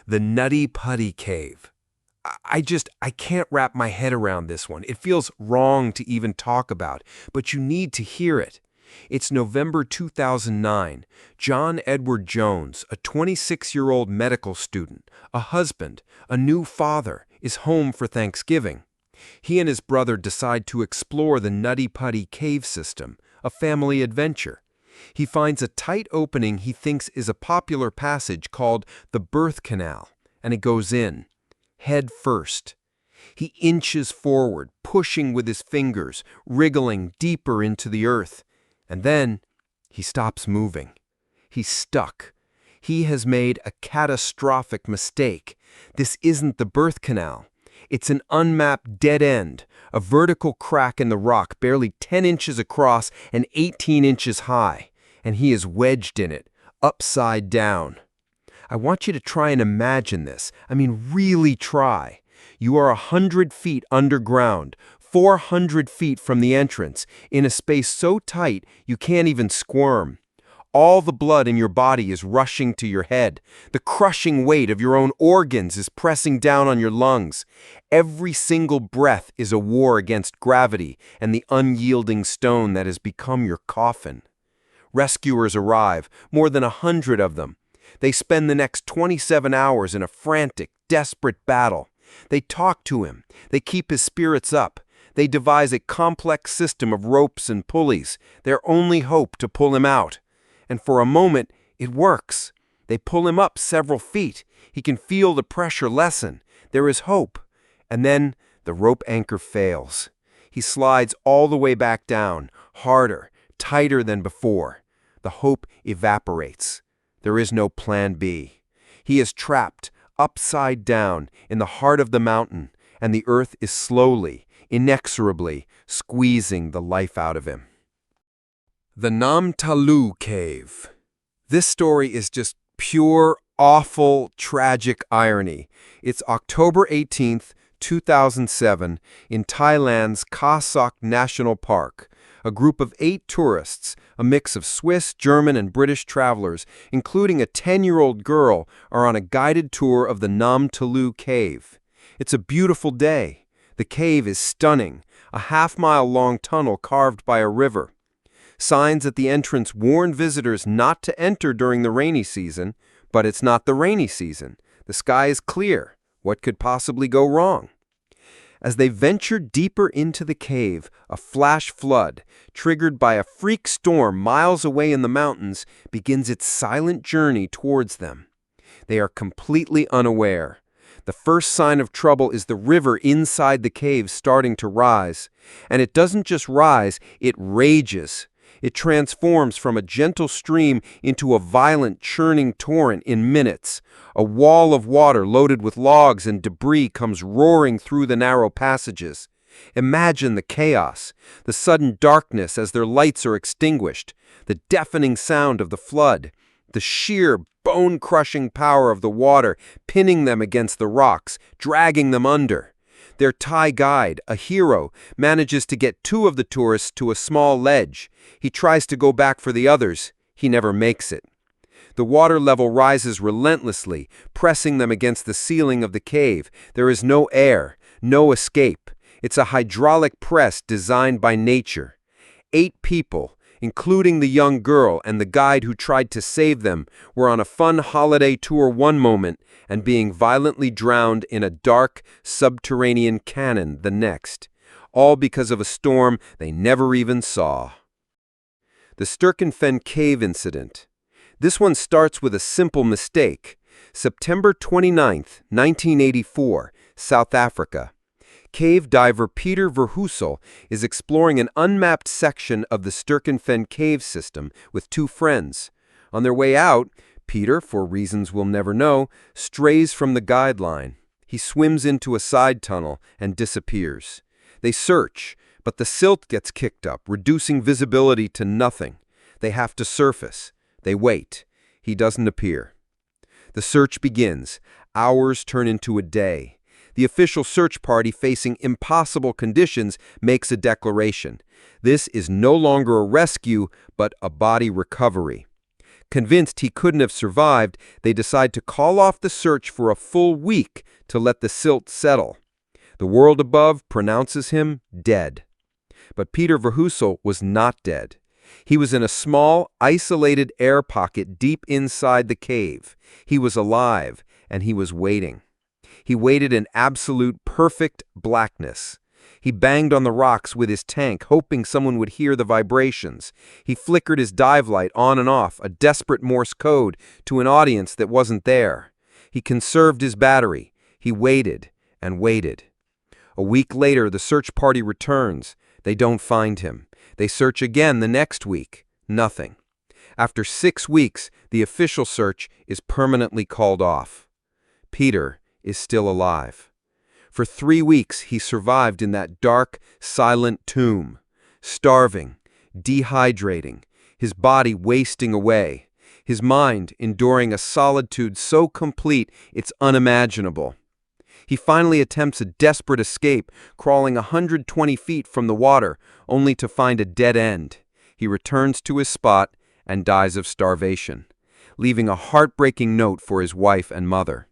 The Nutty Putty Cave. I can't wrap my head around this one. It feels wrong to even talk about, but you need to hear it. It's November 2009. John Edward Jones, a 26-year-old medical student, a husband, a new father, is home for Thanksgiving. He and his brother decide to explore the Nutty Putty Cave system, a family adventure. He finds a tight opening he thinks is a popular passage called the birth canal, and he goes in, head first. He inches forward, pushing with his fingers, wriggling deeper into the earth. And then he stops moving. He's stuck. He has made a catastrophic mistake. This isn't the birth canal. It's an unmapped dead end, a vertical crack in the rock barely 10 inches across and 18 inches high, and he is wedged in it, upside down. I want you to try and imagine this. I mean, really try. You are 100 feet underground, 400 feet from the entrance, in a space so tight you can't even squirm. All the blood in your body is rushing to your head. The crushing weight of your own organs is pressing down on your lungs. Every single breath is a war against gravity and the unyielding stone that has become your coffin. Rescuers arrive, more than 100 of them. They spend the next 27 hours in a frantic, desperate battle. They talk to him. They keep his spirits up. They devise a complex system of ropes and pulleys, their only hope to pull him out. And for a moment, it works. They pull him up several feet. He can feel the pressure lessen. There is hope. And then the rope anchor fails. He slides all the way back down, harder, tighter than before. The hope evaporates. There is no plan B. He is trapped, upside down, in the heart of the mountain, and the earth is slowly, inexorably squeezing the life out of him. The Namtalu Cave. This story is just pure, awful, tragic irony. It's October 18th, 2007, in Thailand's Kha Sok National Park. A group of 8 tourists, a mix of Swiss, German, and British travelers, including a 10-year-old girl, are on a guided tour of the Namtalu Cave. It's a beautiful day. The cave is stunning, a half-mile-long tunnel carved by a river. Signs at the entrance warn visitors not to enter during the rainy season, but it's not the rainy season. The sky is clear. What could possibly go wrong? As they venture deeper into the cave, a flash flood, triggered by a freak storm miles away in the mountains, begins its silent journey towards them. They are completely unaware. The first sign of trouble is the river inside the cave starting to rise. And it doesn't just rise, it rages. It transforms from a gentle stream into a violent, churning torrent in minutes. A wall of water loaded with logs and debris comes roaring through the narrow passages. Imagine the chaos, the sudden darkness as their lights are extinguished, the deafening sound of the flood, the sheer, bone-crushing power of the water pinning them against the rocks, dragging them under. Their Thai guide, a hero, manages to get 2 of the tourists to a small ledge. He tries to go back for the others. He never makes it. The water level rises relentlessly, pressing them against the ceiling of the cave. There is no air, no escape. It's a hydraulic press designed by nature. 8 people, including the young girl and the guide who tried to save them, were on a fun holiday tour one moment and being violently drowned in a dark, subterranean canyon the next, all because of a storm they never even saw. The Sturkenfen Cave Incident. This one starts with a simple mistake. September 29, 1984, South Africa. Cave diver Peter Verhoesel is exploring an unmapped section of the Sturkenfen cave system with 2 friends. On their way out, Peter, for reasons we'll never know, strays from the guideline. He swims into a side tunnel and disappears. They search, but the silt gets kicked up, reducing visibility to nothing. They have to surface. They wait. He doesn't appear. The search begins. Hours turn into a day. The official search party, facing impossible conditions, makes a declaration. This is no longer a rescue, but a body recovery. Convinced he couldn't have survived, they decide to call off the search for a full week to let the silt settle. The world above pronounces him dead. But Peter Verhusel was not dead. He was in a small, isolated air pocket deep inside the cave. He was alive, and he was waiting. He waited in absolute perfect blackness. He banged on the rocks with his tank, hoping someone would hear the vibrations. He flickered his dive light on and off, a desperate Morse code to an audience that wasn't there. He conserved his battery. He waited and waited. A week later, the search party returns. They don't find him. They search again the next week. Nothing. After 6 weeks, the official search is permanently called off. Peter is still alive. For 3 weeks, he survived in that dark, silent tomb, starving, dehydrating, his body wasting away, his mind enduring a solitude so complete it's unimaginable. He finally attempts a desperate escape, crawling 120 feet from the water, only to find a dead end. He returns to his spot and dies of starvation, leaving a heartbreaking note for his wife and mother.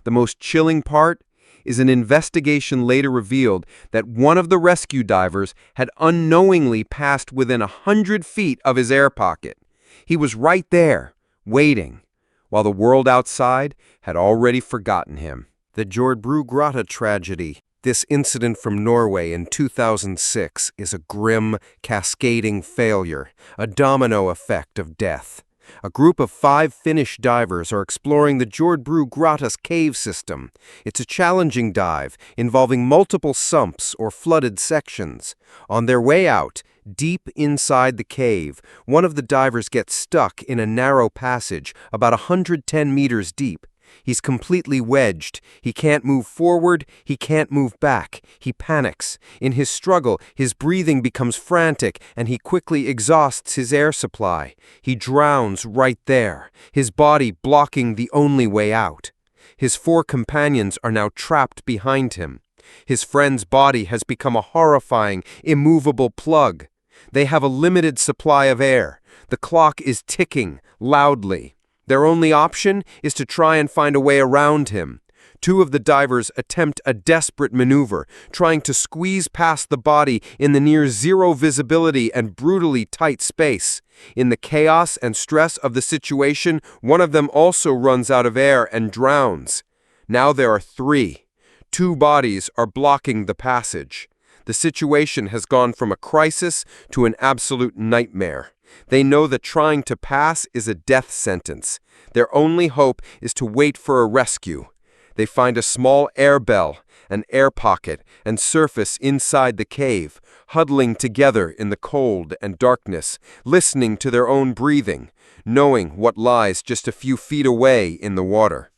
The most chilling part is an investigation later revealed that one of the rescue divers had unknowingly passed within 100 feet of his air pocket. He was right there, waiting, while the world outside had already forgotten him. The Jordbru Grotta tragedy. This incident from Norway in 2006 is a grim, cascading failure, a domino effect of death. A group of 5 Finnish divers are exploring the Jordbru Grotta's cave system. It's a challenging dive involving multiple sumps or flooded sections. On their way out, deep inside the cave, one of the divers gets stuck in a narrow passage about 110 meters deep. He's completely wedged. He can't move forward. He can't move back. He panics. In his struggle, his breathing becomes frantic, and he quickly exhausts his air supply. He drowns right there, his body blocking the only way out. His 4 companions are now trapped behind him. His friend's body has become a horrifying, immovable plug. They have a limited supply of air. The clock is ticking loudly. Their only option is to try and find a way around him. 2 of the divers attempt a desperate maneuver, trying to squeeze past the body in the near-zero visibility and brutally tight space. In the chaos and stress of the situation, one of them also runs out of air and drowns. Now there are 3. 2 bodies are blocking the passage. The situation has gone from a crisis to an absolute nightmare. They know that trying to pass is a death sentence. Their only hope is to wait for a rescue. They find a small air bell, an air pocket, and surface inside the cave, huddling together in the cold and darkness, listening to their own breathing, knowing what lies just a few feet away in the water.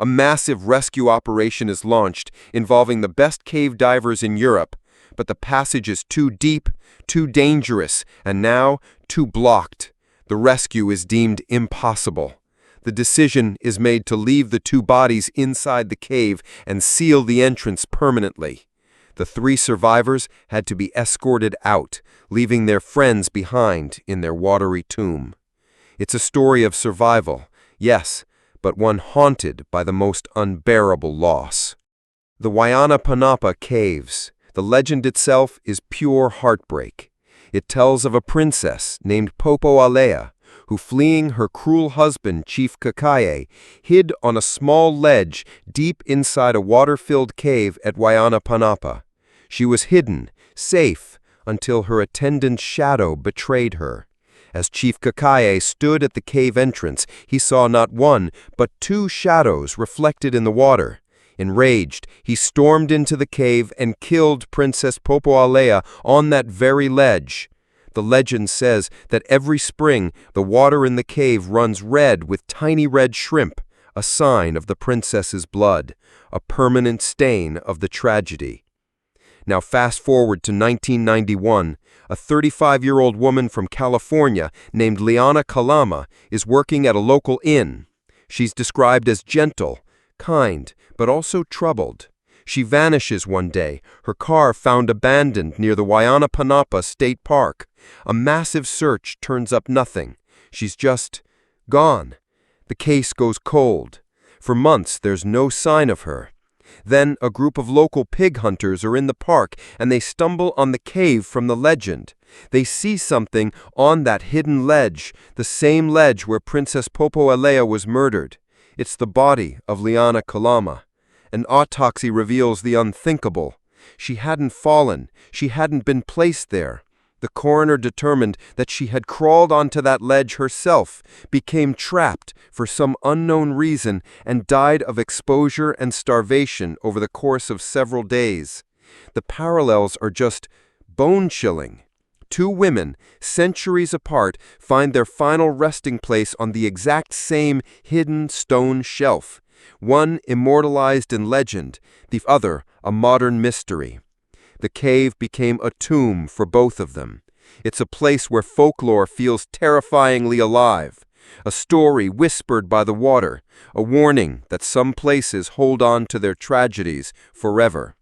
A massive rescue operation is launched, involving the best cave divers in Europe, but the passage is too deep, too dangerous, and now too blocked. The rescue is deemed impossible. The decision is made to leave the 2 bodies inside the cave and seal the entrance permanently. The 3 survivors had to be escorted out, leaving their friends behind in their watery tomb. It's a story of survival, yes, but one haunted by the most unbearable loss. The Wayanapanapa Caves. The legend itself is pure heartbreak. It tells of a princess named Popoalea, who, fleeing her cruel husband, Chief Kakaye, hid on a small ledge deep inside a water-filled cave at Wayanapanapa. She was hidden, safe, until her attendant's shadow betrayed her. As Chief Kakaye stood at the cave entrance, he saw not 1, but 2 shadows reflected in the water. Enraged, he stormed into the cave and killed Princess Popoalea on that very ledge. The legend says that every spring the water in the cave runs red with tiny red shrimp, a sign of the princess's blood, a permanent stain of the tragedy. Now fast forward to 1991, a 35-year-old woman from California named Liana Kalama is working at a local inn. She's described as gentle, kind, but also troubled. She vanishes one day, her car found abandoned near the Wayanapanapa State Park. A massive search turns up nothing. She's just Gone. The case goes cold. For months, there's no sign of her. Then a group of local pig hunters are in the park, and they stumble on the cave from the legend. They see something on that hidden ledge, the same ledge where Princess Popoalea was murdered. It's the body of Liana Kalama. An autopsy reveals the unthinkable. She hadn't fallen. She hadn't been placed there. The coroner determined that she had crawled onto that ledge herself, became trapped for some unknown reason, and died of exposure and starvation over the course of several days. The parallels are just bone-chilling. Two women, centuries apart, find their final resting place on the exact same hidden stone shelf. One immortalized in legend, the other a modern mystery. The cave became a tomb for both of them. It's a place where folklore feels terrifyingly alive, a story whispered by the water, a warning that some places hold on to their tragedies forever.